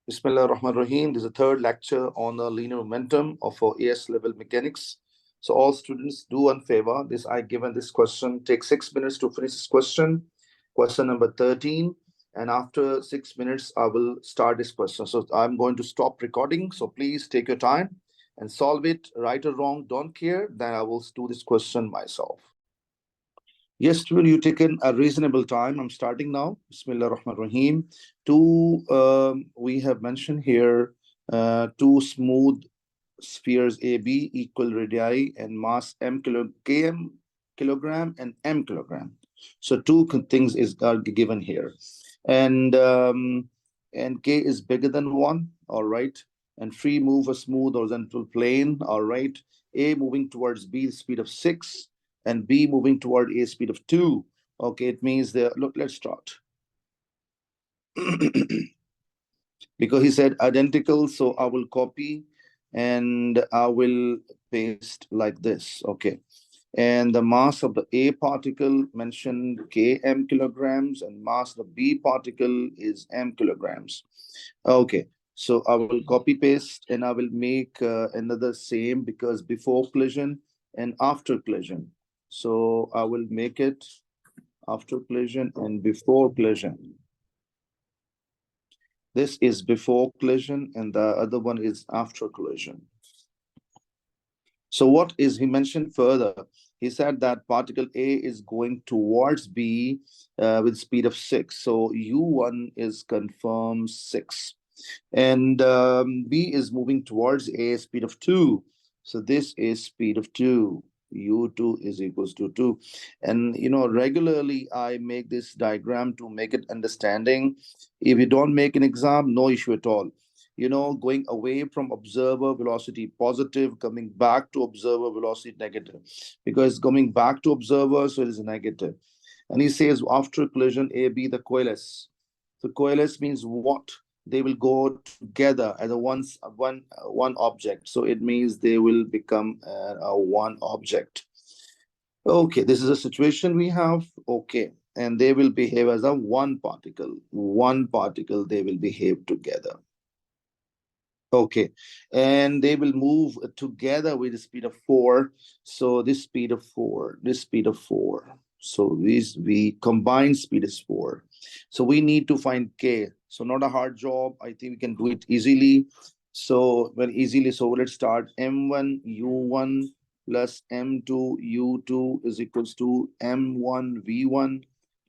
Bismillah ar-Rahman ar-Rahim. This is the third lecture on the linear momentum of our AS level mechanics. So all students, do one favor. I given this question. Take 6 minutes to finish this question. Question number 13. And after 6 minutes, I will start this question. So I'm going to stop recording. So please take your time and solve it, right or wrong. Don't care. Then I will do this question myself. Yes, student, you taken a reasonable time. I'm starting now. Bismillah ar-Rahman ar-Rahim. We have mentioned here two smooth spheres AB equal radii and mass km kilogram and m kilogram. So two things are given here, and k is bigger than 1. All right, and free move a smooth horizontal plane. All right, A moving towards B, the speed of 6, and B moving toward A, speed of 2. Okay, it means look, let's start. Because he said identical, so I will copy and I will paste like this. Okay, and the mass of the A particle mentioned km kilograms, and mass of the B particle is m kilograms. Okay, so I will copy paste and I will make another same, because before collision and after collision. So I will make it after collision and before collision. This is before collision and the other one is after collision. So what is he mentioned further? He said that particle A is going towards B with speed of 6. So U1 is confirmed 6. And B is moving towards A, speed of 2. So this is speed of 2. U2 is equals to 2. And, regularly I make this diagram to make it understanding. If you don't make an exam, no issue at all. Going away from observer velocity positive, coming back to observer velocity negative, because coming back to observer, so it is negative. And he says after collision AB, the coalesce. So coalesce means what? They will go together as one object. So it means they will become a one object. Okay, this is a situation we have. Okay, and they will behave as a one particle. One particle, they will behave together. Okay, and they will move together with the speed of 4. So this speed of 4, this speed of 4. So we combine speed is 4. So we need to find k. So not a hard job. I think we can do it easily. So very easily. So let's start. M1 U1 plus M2 U2 is equals to M1 V1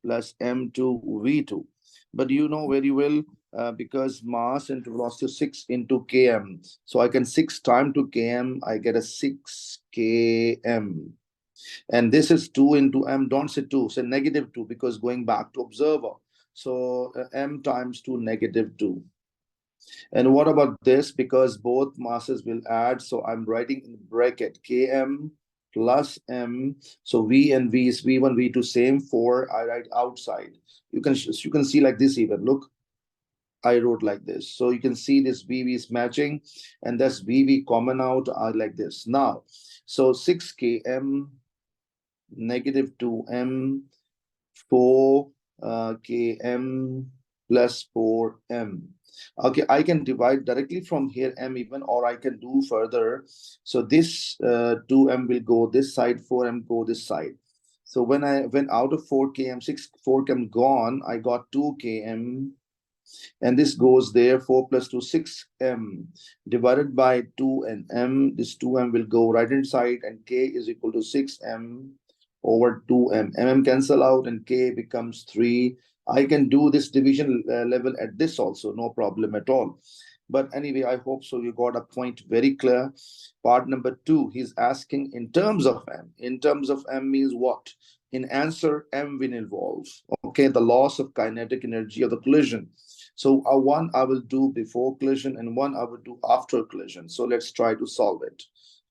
plus M2 V2. But you know very well, because mass into velocity 6 into km. So I can 6 times to km, I get a 6 km. And this is 2 into m, don't say 2, say negative 2, because going back to observer. So m times 2, negative 2. And what about this? Because both masses will add, so I'm writing in bracket km plus m. So v and v is v1, v2, same 4. I write outside. You can see like this even. Look, I wrote like this. So you can see this VV is matching, and that's VV common out like this. Now, so 6 km, negative 2m, 4 km plus 4m. Okay, I can divide directly from here m even, or I can do further. So this 2m will go this side, 4m go this side. So when I went out of 4 km, 4 km gone, I got 2 km. And this goes there, 4 plus 2, 6m divided by 2 and m. This 2m will go right hand side, and k is equal to 6m over 2m. M cancel out and k becomes 3. I can do this division level at this also, no problem at all. But anyway, I hope so you got a point very clear. Part number 2, he's asking in terms of m. In terms of m means what? In answer, m will involve, okay, the loss of kinetic energy of the collision. So one I will do before collision and one I will do after collision. So let's try to solve it.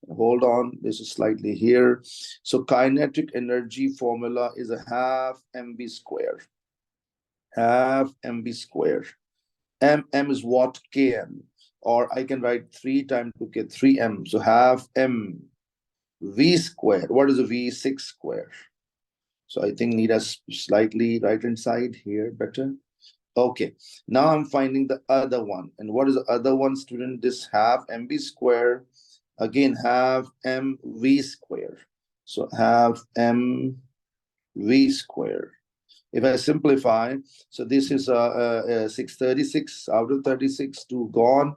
Hold on, this is slightly here. So kinetic energy formula is a half mv square. Half mv square. M is what? Km. Or I can write 3 times 2k, 3m. So half m v square. What is a v? 6 square. So I think need a slightly right hand side here better. Okay, now I'm finding the other one. And what is the other one, student? This half mv square, again, half mv square. So half mv square. If I simplify, so this is 636 out of 36, 2 gone,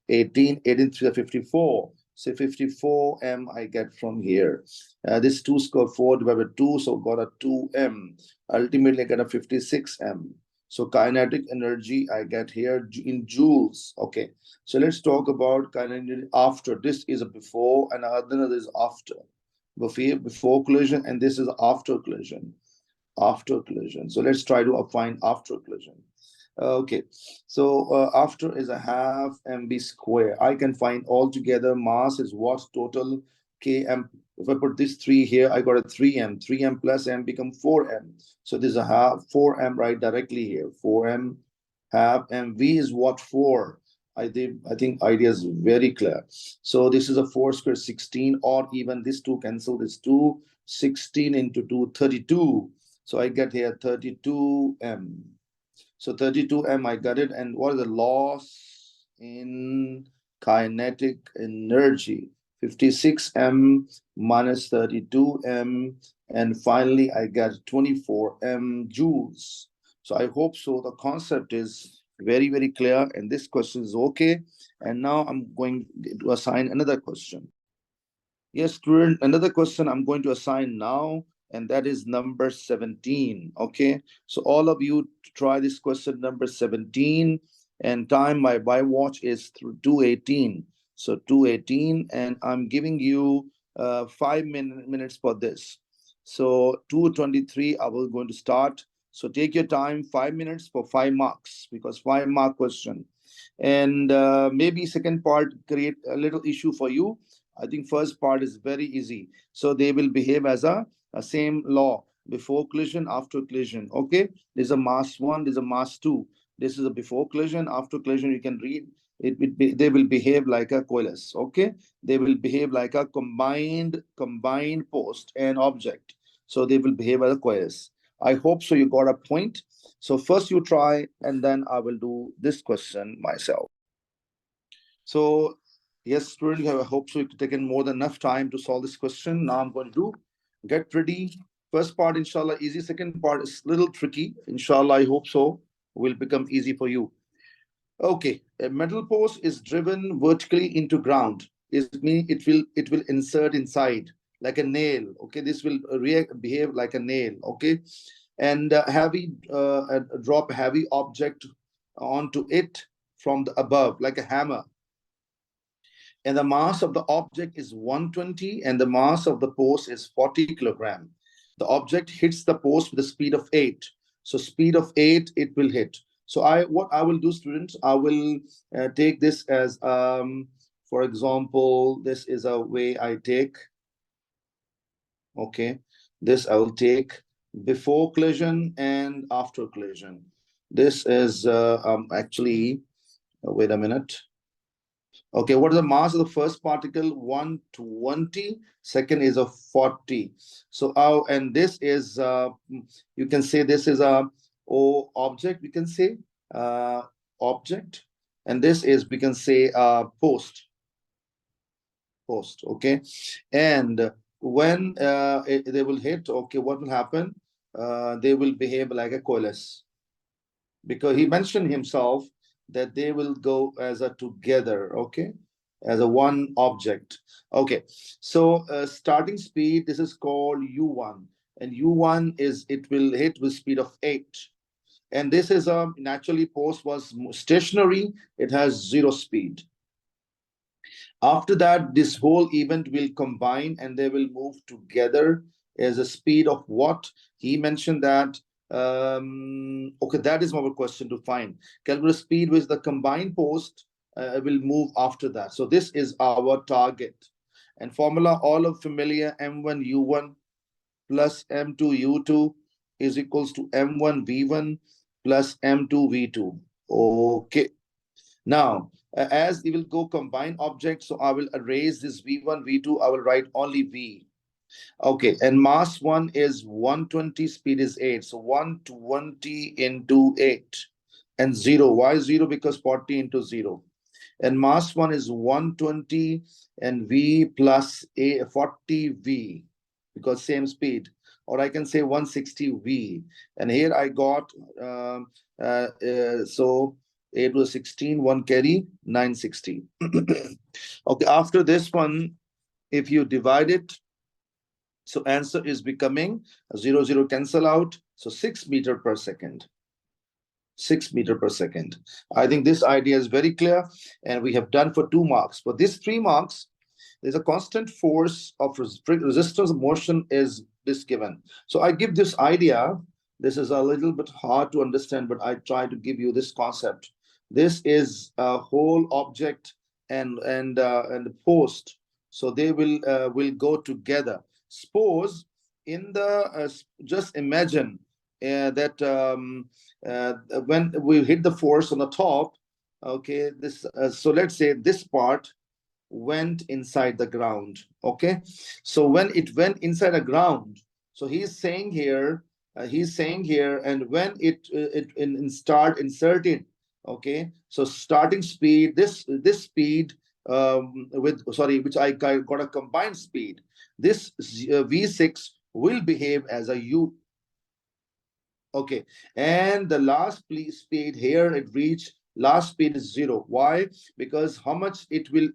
18, 18 to 54. So 54 m I get from here. This 2 square 4 divided by 2, so got a 2m. Ultimately, I get a 56m. So kinetic energy I get here in joules. Okay, so let's talk about kinetic energy after. This is a before and another is after. Before collision, and this is after collision. After collision. So let's try to find after collision. Okay, so after is a half mv square. I can find altogether mass is what total km. If I put this 3 here, I got a 3m. 3m plus m become 4m. So this is a half 4m right directly here. 4m half mv is what 4. I think idea is very clear. So this is a 4 square 16, or even this 2 cancel this 2. 16 into 2, 32. So I get here 32m. So 32m, I got it. And what is the loss in kinetic energy? 56m minus 32m. And finally, I get 24m joules. So I hope so. The concept is very, very clear. And this question is okay. And now I'm going to assign another question. Yes, student, another question I'm going to assign now, and that is number 17. Okay, so all of you try this question number 17, and time my watch is through 2:18. So 2:18, and I'm giving you 5 minutes for this. So 2:23, I will going to start. So take your time, 5 minutes for 5 marks, because 5 mark question. And maybe second part create a little issue for you. I think first part is very easy. So they will behave as a same law, before collision, after collision. Okay, there's a mass 1, there's a mass 2. This is a before collision, after collision. You can read it. They will behave like a coalesce. Okay, they will behave like a combined post and object. So they will behave as a coalesce. I hope so. You got a point. So first you try, and then I will do this question myself. So yes, student, I hope so. You've taken more than enough time to solve this question. Now I'm going to do, get ready. First part, inshallah, easy. Second part is a little tricky. Inshallah, I hope so. Will become easy for you. Okay, a metal post is driven vertically into ground. It means it will insert inside like a nail. Okay, this will behave like a nail. Okay, and drop heavy object onto it from the above like a hammer, and the mass of the object is 120 and the mass of the post is 40 kilogram. The object hits the post with the speed of 8. So speed of 8, it will hit. So what I will do, students, I will take this as, for example, this is a way I take, okay, this I will take before collision and after collision. This is actually, wait a minute. Okay, what is the mass of the first particle? 120. Second is a 40. So and this is you can say this is a object, we can say object, and this is, we can say, post. Okay, and when they will hit, okay, what will happen? They will behave like a coalesce, because he mentioned himself that they will go as a together. Okay, as a one object. Okay, so starting speed, this is called u1, and u1 is, it will hit with speed of 8. And this is a naturally, post was stationary, it has 0 speed. After that, this whole event will combine and they will move together as a speed of what? He mentioned that, okay, that is our question to find. Calculate speed with the combined post will move after that. So this is our target. And formula, all of familiar, m1 u1 plus m2 u2 is equals to m1 v1 plus m2 v2. Okay. Now, as we will go combine objects, so I will erase this v1, v2, I will write only v. Okay, and mass 1 is 120, speed is 8. So 120 into 8. and 0. Why 0? Because 40 into 0. And mass 1 is 120 and v plus a 40v, because same speed. Or I can say 160v. And here I got, so 8 was 16, 1 carry, 960. Okay, after this one, if you divide it, so answer is becoming 0, 0 cancel out. So 6 meter per second. 6 meter per second. I think this idea is very clear, and we have done for 2 marks. For this 3 marks, there's a constant force of resistance of motion is this given. So I give this idea. This is a little bit hard to understand, but I try to give you this concept. This is a whole object and post. So they will go together. Suppose in the just imagine that when we hit the force on the top, okay, this so let's say this part went inside the ground. Okay, so when it went inside the ground, so he's saying here, and when it start inserted, okay, so starting speed, this speed with, sorry, which I got a combined speed, this v6 will behave as a u. Okay, and the last speed here, it reached last speed is 0. Why? Because how much it will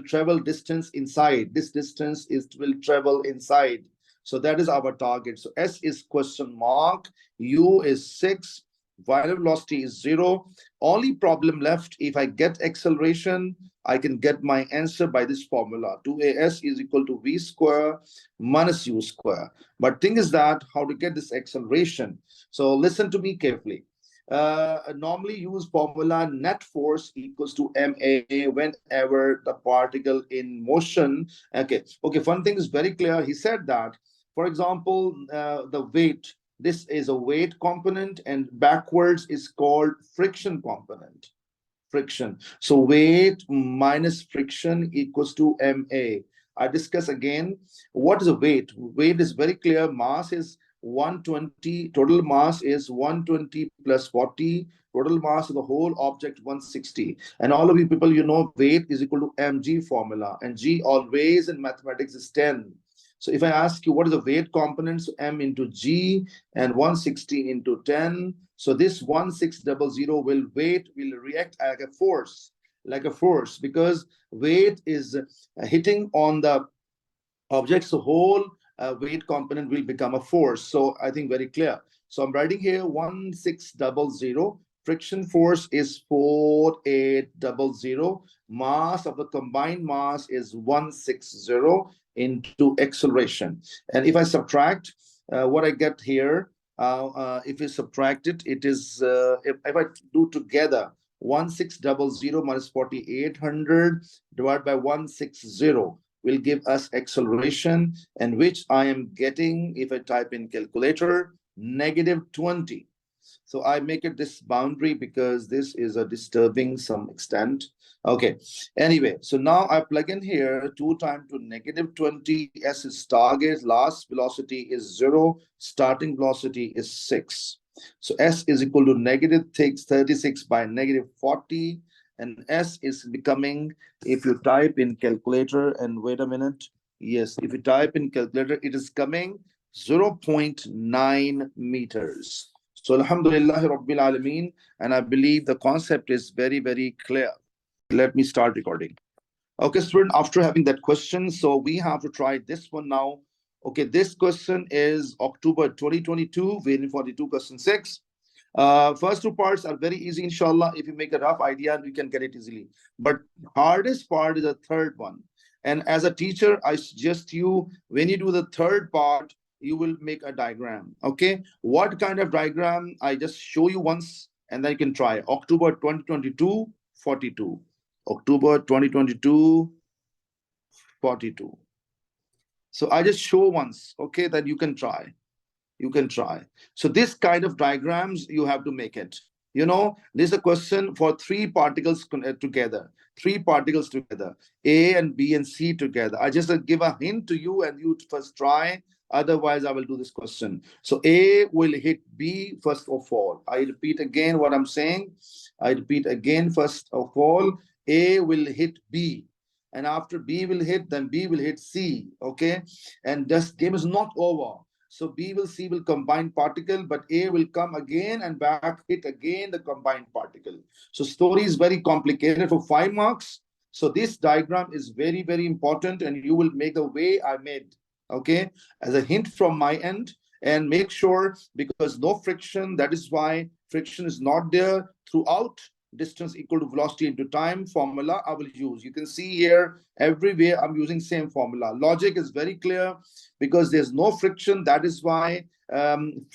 travel distance inside. This distance is will travel inside. So that is our target. So S is question mark, U is 6, final velocity is 0. Only problem left, if I get acceleration, I can get my answer by this formula. 2as is equal to v square minus u square. But thing is that how to get this acceleration. So listen to me carefully. Normally use formula net force equals to ma whenever the particle in motion. Okay, one thing is very clear. He said that, for example, the weight, this is a weight component, and backwards is called friction component. Friction. So weight minus friction equals to ma. I discuss again what is a weight. Weight is very clear. Mass is 120. Total mass is 120 plus 40. Total mass of the whole object 160. And all of you people, you know weight is equal to mg formula, and g always in mathematics is 10. So if I ask you what is the weight component, so m into g and 160 into 10. So this 1600 will react like a force, because weight is hitting on the object. So whole weight component will become a force. So I think very clear. So I'm writing here 1600. Friction force is 4800. Mass of the combined mass is 160 into acceleration. And if I subtract what I get here, if we subtract it, it is if I do together 1600 minus 4800 divided by 160 will give us acceleration, and which I am getting, if I type in calculator, -20. So I make it this boundary because this is a disturbing some extent. Okay, anyway, so now I plug in here 2 times to -20. S is target, last velocity is 0, starting velocity is 6. So S is equal to -36 by -40, and S is becoming, if you type in calculator, and wait a minute, yes, if you type in calculator, it is coming 0.9 meters. So alhamdulillah rabbil alameen, and I believe the concept is very, very clear. Let me start recording. Okay, student, after having that question, so we have to try this one now. Okay, this question is October 2022, waiting for the 2 question 6. First 2 parts are very easy, inshallah. If you make a rough idea, we can get it easily. But hardest part is the third one. And as a teacher, I suggest you, when you do the third part, you will make a diagram. Okay, what kind of diagram? I just show you once, and then you can try. October 2022, 42. October 2022, 42. So I just show once, okay, that you can try. You can try. So this kind of diagrams, you have to make it. You know, this is a question for 3 particles together. 3 particles together, A and B and C together. I just give a hint to you, and you first try. Otherwise, I will do this question. So A will hit B first of all. I repeat again what I'm saying. I repeat again, first of all, A will hit B. And after B will hit, then B will hit C. Okay. And this game is not over. So B will C will combine particle, but A will come again and back hit again the combined particle. So story is very complicated for 5 marks. So this diagram is very, very important, and you will make the way I made, okay, as a hint from my end. And make sure, because no friction, that is why friction is not there throughout. Distance equal to velocity into time formula I will use. You can see here everywhere I'm using same formula. Logic is very clear, because there's no friction. That is why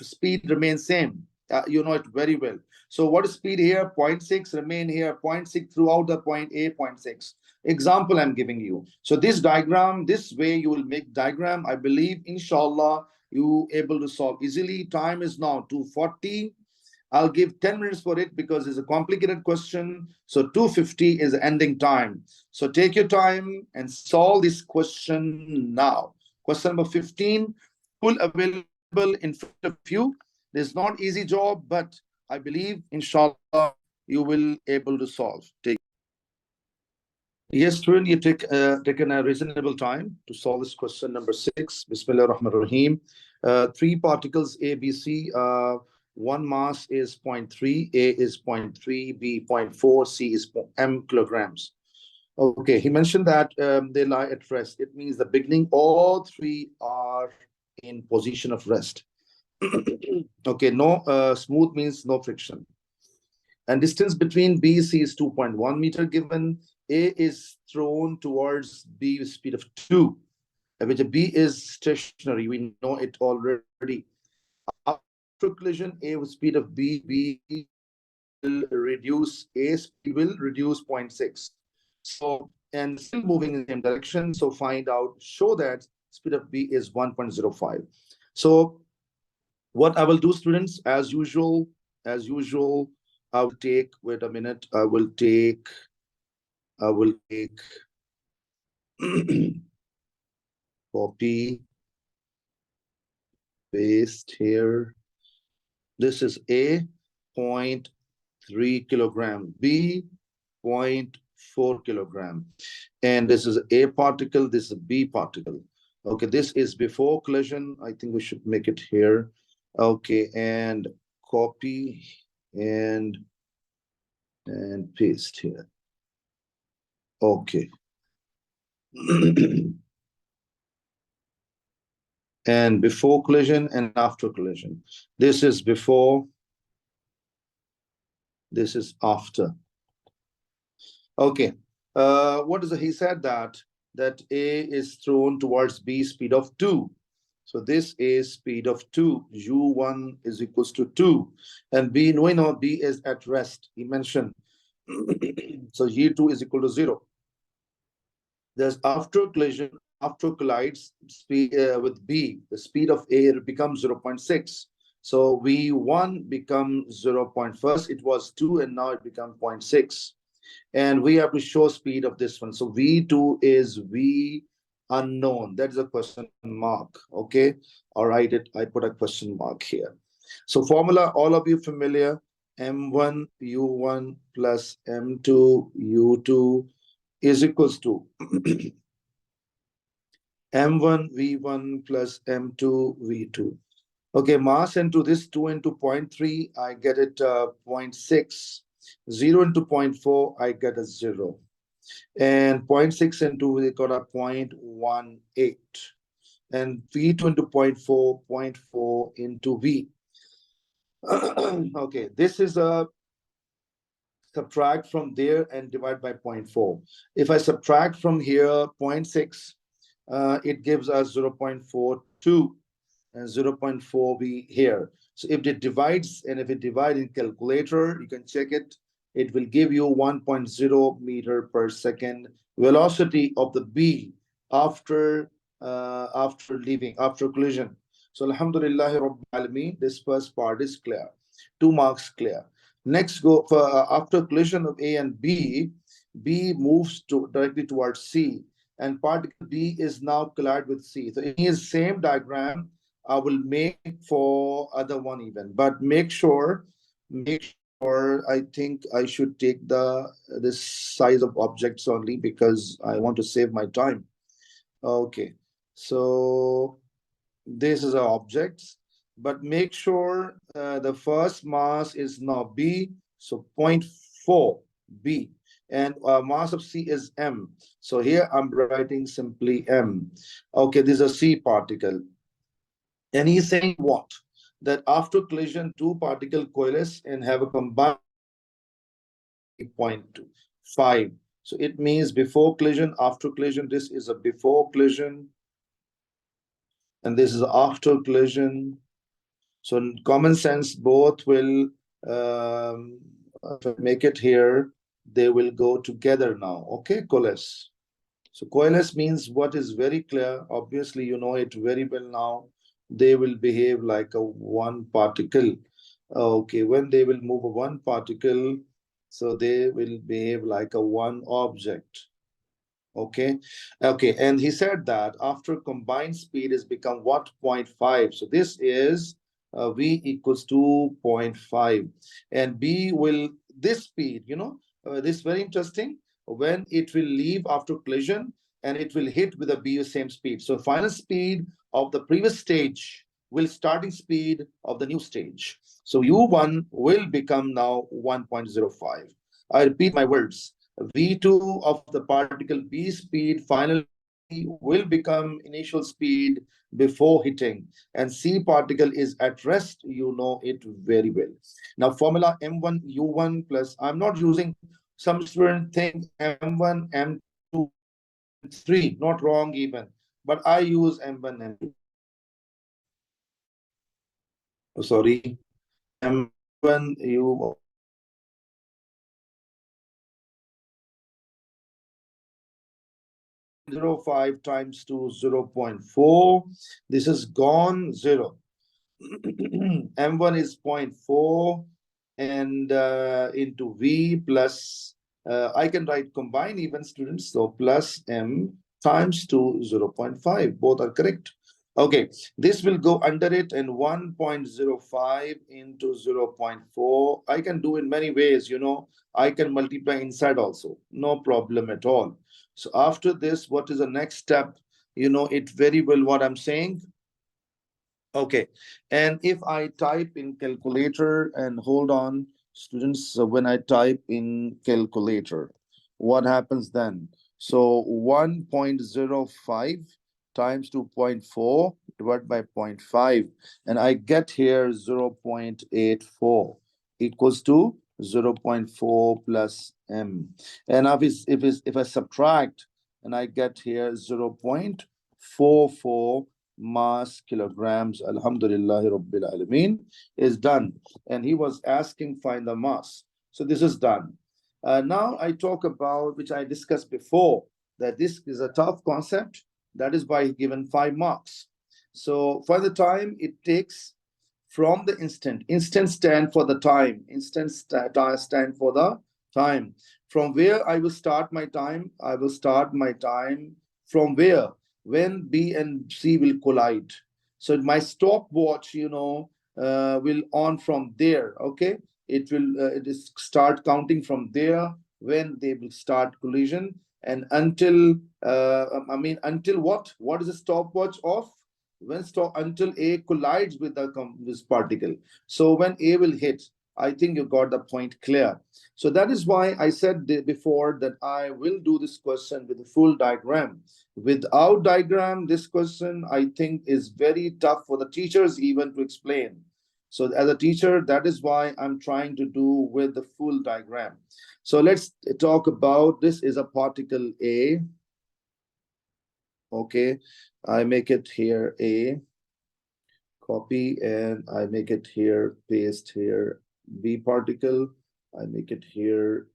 speed remains same. You know it very well. So what is speed here? 0.6 remain here, 0.6 throughout the point A, 0.6. Example I'm giving you. So this diagram, this way you will make diagram. I believe, inshallah, you able to solve easily. Time is now 2:40. I'll give 10 minutes for it because it's a complicated question. So 2:50 is the ending time. So take your time and solve this question now. Question number 15, full available in front of you. It's not easy job, but I believe, inshallah, you will able to solve. Yes, student, you taken a reasonable time to solve this question number 6. Bismillah ar-Rahman ar-Rahim. 3 particles A, B, C. One mass is 0.3, A is 0.3, B 0.4, C is m kilograms. Okay, he mentioned that they lie at rest. It means the beginning, all 3 are in position of rest. Okay, no smooth means no friction. And distance between B, C is 2.1 meter given. A is thrown towards B with speed of 2, which B is stationary. We know it already. After collision, A with speed of B, B will reduce, A speed will reduce 0.6. So, and still moving in the same direction. So find out, show that speed of B is 1.05. So what I will do, students, as usual, I will take, wait a minute, I will take copy, paste here. This is A, 0.3 kilogram, B, 0.4 kilogram. And this is A particle, this is a B particle. Okay, this is before collision. I think we should make it here. Okay, and copy and paste here. Okay. And before collision and after collision. This is before, this is after. Okay. What is it? He said that A is thrown towards B speed of 2. So this is speed of 2. U1 is equals to 2. And B, we know B is at rest. He mentioned. So U2 is equal to 0. There's after collision, after collides speed with B, the speed of A becomes 0.6. So V1 becomes 0.1. It was 2 and now it becomes 0.6. And we have to show speed of this one. So V2 is V unknown. That is a question mark. Okay. All right. I put a question mark here. So formula, all of you familiar. M1 U1 plus M2 U2 is equals to M1 V1 plus M2 V2. Okay, mass into this 2 into 0.3, I get it 0.6. 0 into 0.4, I get a 0. And 0.6 into, we got a 0.18. And V2 into 0.4, 0.4 into V. Okay, this is a subtract from there and divide by 0.4. If I subtract from here 0.6, it gives us 0.42 and 0.4 be here. So if it divides, and if it divides in calculator, you can check it, it will give you 1.0 meter per second velocity of the B after collision. So alhamdulillah rabbil alameen, this first part is clear. 2 marks clear. Next, go for after collision of A and B, B moves directly towards C. and particle B is now collide with C. So in his same diagram, I will make for other one even, but make sure, I think I should take this size of objects only because I want to save my time. Okay, so this is our objects, but make sure the first mass is now B, so 0.4 B, and mass of C is M. So here I'm writing simply M. Okay, this is a C particle. And he's saying what? That after collision, two particles coalesce and have a combined 0.5. So it means before collision, after collision. This is a before collision, and this is after collision. So in common sense, both will make it here. They will go together now. Okay, coalesce. So coalesce means what is very clear. Obviously, you know it very well now. They will behave like a one particle. Okay, when they will move a one particle, so they will behave like a one object. Okay, and he said that after combined speed is become what, 0.5. So this is v equals to 0.5, and b will, this speed, this is very interesting, when it will leave after collision and it will hit with a b same speed. So final speed of the previous stage will starting speed of the new stage. So u1 will become now 1.05. I repeat my words. V2 of the particle B speed finally will become initial speed before hitting, and C particle is at rest. You know it very well. Now formula M1 U1 plus, I'm not using, some student think M1 M2 M3, not wrong even, but I use M1 M2. Oh, sorry, M1 U 0.05 times to 0.4. This is gone 0. M1 is 0.4 and into V plus, I can write combine even, students. So plus M times to 0.5. Both are correct. Okay, this will go under it, and 1.05 into 0.4. I can do in many ways, I can multiply inside also. No problem at all. So after this, what is the next step? You know it very well what I'm saying. Okay, and if I type in calculator, and hold on, students, so when I type in calculator, what happens then? So 1.05 times 2.4 divided by 0.5, and I get here 0.84 equals to 0.4 plus m. And if I subtract, and I get here 0.44 mass kilograms, alhamdulillah rabbil alameen, is done. And he was asking find the mass, so this is done. Now I talk about, which I discussed before, that this is a tough concept. That is why given 5 marks. So for the time it takes from the instant stand for the time, stand for the time. From where I will start my time? I will start my time from where? When B and C will collide. So my stopwatch, will on from there. Okay, it will it is start counting from there when they will start collision, and until until what? What is the stopwatch of? When stop until A collides with this particle. So when A will hit, I think you got the point clear. So that is why I said before that I will do this question with a full diagram. Without diagram, this question I think is very tough for the teachers even to explain. So as a teacher, that is why I'm trying to do with the full diagram. So let's talk about, this is a particle A. Okay, I make it here A, copy, and I make it here, paste here B particle, I make it here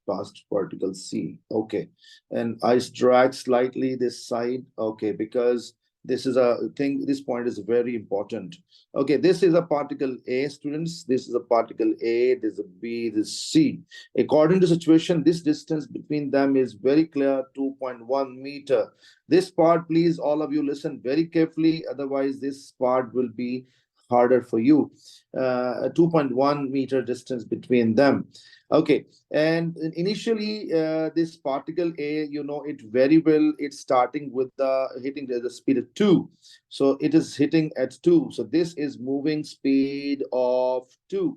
past particle C. Okay, and I drag slightly this side. Okay, because This is a thing, this point is very important. Okay, this is a particle A, students. This is a particle A, this is a B, this is C. According to situation, this distance between them is very clear, 2.1 meter. This part, please, all of you listen very carefully, otherwise this part will be harder for you. 2.1 meter distance between them. Okay, and initially this particle A, you know it very well, it's starting with the hitting the speed of 2. So it is hitting at 2. So this is moving speed of 2.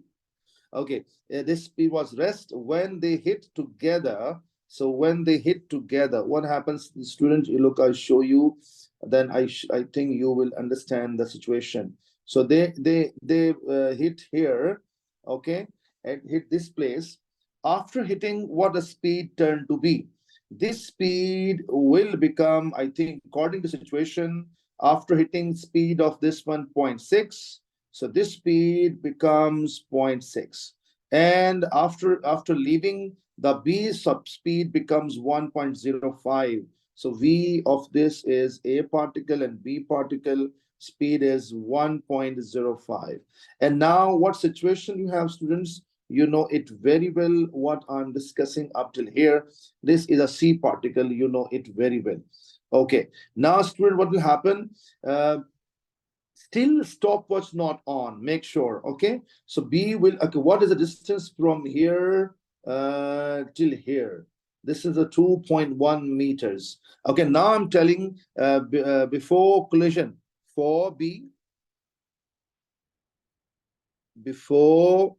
Okay, this speed was rest when they hit together. So when they hit together, what happens, students? You look, I'll show you. Then I think you will understand the situation. So they hit here, okay, and hit this place. After hitting, what the speed turned to be? This speed will become, I think, according to situation, after hitting speed of this 1.6. So this speed becomes 0.6. And after leaving, the B subspeed becomes 1.05. So V of this is A particle and B particle. Speed is 1.05. And now what situation you have, students? You know it very well what I'm discussing up till here. This is a C particle. You know it very well. Okay. Now, student, what will happen? Still stopwatch not on, make sure. Okay, so B will, okay, what is the distance from here till here? This is a 2.1 meters. Okay, now I'm telling before collision, for B, before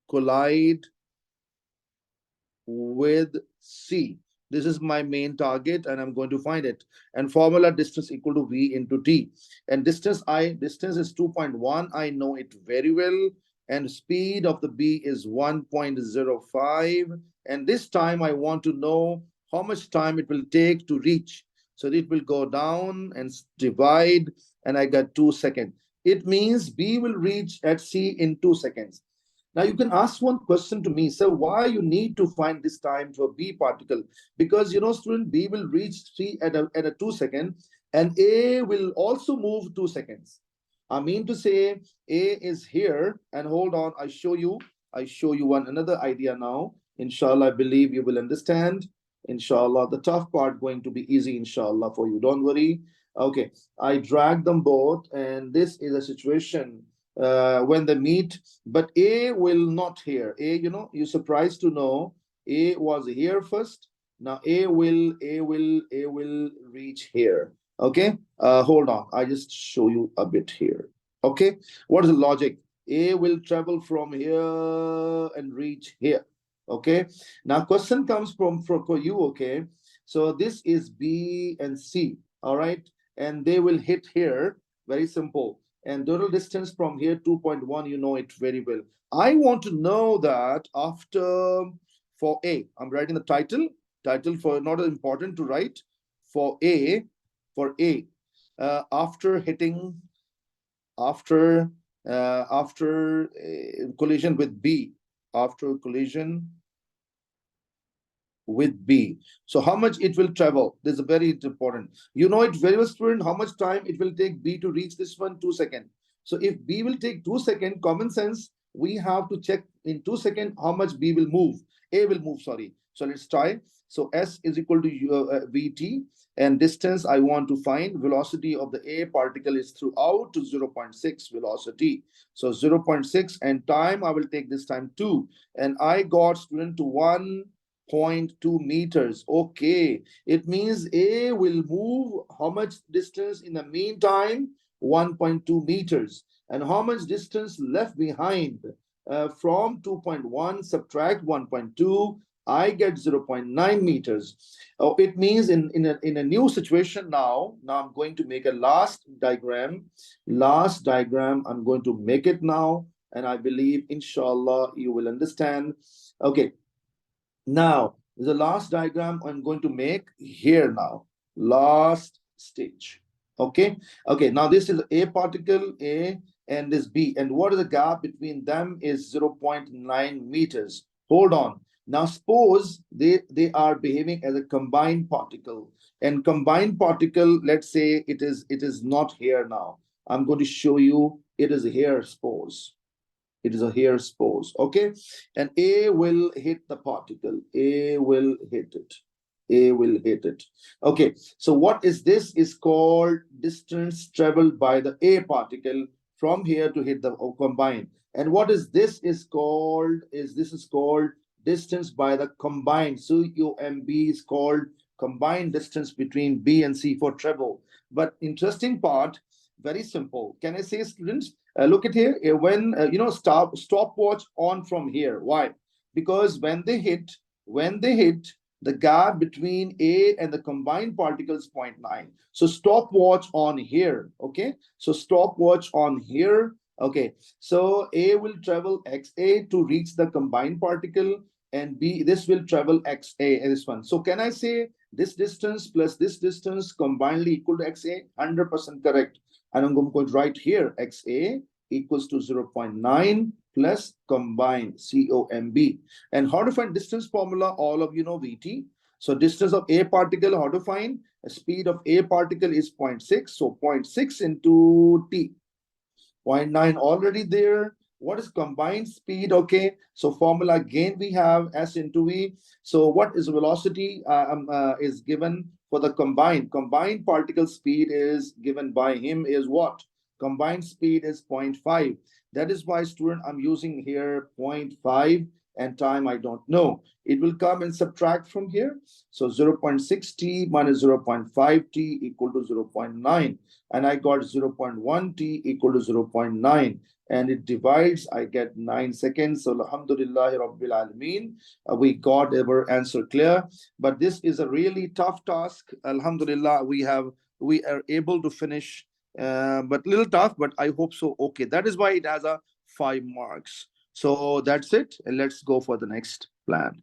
collide with C. This is my main target and I'm going to find it. And formula distance equal to V into T. And distance is 2.1. I know it very well. And speed of the B is 1.05. And this time I want to know how much time it will take to reach. So it will go down and divide, and I got 2 seconds. It means B will reach at C in 2 seconds. Now you can ask one question to me, sir, why you need to find this time for B particle? Because, you know, student, B will reach C at a 2 second, and A will also move 2 seconds. I mean to say A is here, and hold on, I show you another idea now. Inshallah, I believe you will understand. Inshallah, the tough part going to be easy, inshallah, for you. Don't worry. Okay, I drag them both, and this is a situation when they meet, but A will not here. A, you know, you're surprised to know A was here first. Now A will reach here. Okay, hold on, I just show you a bit here. Okay, what is the logic? A will travel from here and reach here. Okay, now question comes for you. Okay, so this is B and C. All right, and they will hit here. Very simple. And total distance from here 2.1, you know it very well. I want to know that after, for A, I'm writing the title for, not important to write, for A, after hitting, after collision with B, after collision with B. So how much it will travel? This is very important. You know it very well, student, how much time it will take B to reach this one? 2 seconds. So if B will take 2 seconds, common sense, we have to check in 2 seconds how much B will move. A will move, sorry. So let's try. So S is equal to VT, and distance I want to find. Velocity of the A particle is throughout to 0.6 velocity. So 0.6, and time I will take this time 2. And I got, student, to 1.2 meters. Okay, it means A will move how much distance in the meantime? 1.2 meters. And how much distance left behind? From 2.1 subtract 1.2, I get 0.9 meters. Oh, it means in a new situation now I'm going to make a last diagram. I'm going to make it now, and I believe inshallah you will understand. Okay, now the last diagram I'm going to make here now, last stage. Okay, now this is A particle A and this B, and what is the gap between them is 0.9 meters. Hold on, Now suppose they are behaving as a combined particle, and combined particle, let's say it is not here now. I'm going to show you it is here, suppose. It is a here, suppose. Okay. And A will hit the particle. A will hit it. A will hit it. Okay. So what is this? Is called distance traveled by the A particle from here to hit the combined. And what is this is called? This is called distance by the combined. So COMB is called combined distance between B and C for travel. But interesting part, very simple. Can I say, students? Look at here. When stopwatch on from here. Why? Because when they hit, the gap between A and the combined particles 0.9. So stopwatch on here. Okay. So stopwatch on here. Okay. So A will travel XA to reach the combined particle, and B, this will travel XA, this one. So can I say this distance plus this distance combinedly equal to XA? 100% correct. And I'm going to write here XA equals to 0.9 plus combined COMB. And how to find distance formula? All of you know VT. So distance of A particle, how to find? The speed of A particle is 0.6. So 0.6 into T. 0.9 already there. What is combined speed? Okay, so formula again we have S into V. So what is velocity is given for the combined particle speed is given by him is what? Combined speed is 0.5. That is why, student, I'm using here 0.5, and time I don't know. It will come and subtract from here. So 0.6t minus 0.5t equal to 0.9. And I got 0.1t equal to 0.9. And it divides, I get 9 seconds. So alhamdulillah rabbil alameen, we got our answer clear. But this is a really tough task. Alhamdulillah, we are able to finish, but little tough, but I hope so. Okay, that is why it has a 5 marks. So that's it. And let's go for the next plan.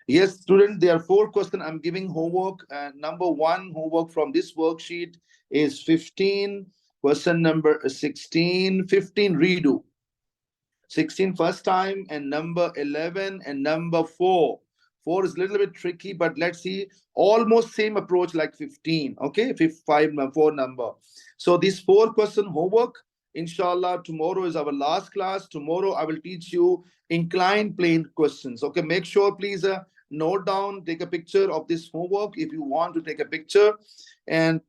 Yes, student, there are 4 questions. I'm giving homework. Number 1 homework from this worksheet is 15. Question number 16, 15 redo. 16 first time, and number 11 and number 4. 4 is a little bit tricky, but let's see. Almost same approach like 15. Okay, 4 number. So these 4 question homework. Inshallah, tomorrow is our last class. Tomorrow I will teach you inclined plane questions. Okay, make sure please note down, take a picture of this homework if you want to take a picture. And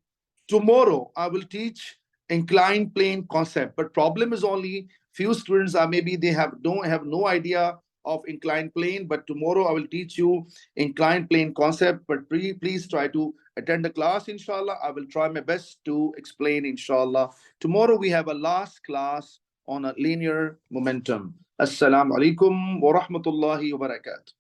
tomorrow I will teach inclined plane concept. But problem is only few students are maybe they don't have no idea of inclined plane. But tomorrow I will teach you inclined plane concept. But please try to attend the class, inshallah. I will try my best to explain, inshallah. Tomorrow we have a last class on a linear momentum. Assalamu alaikum wa rahmatullahi wa barakatuh.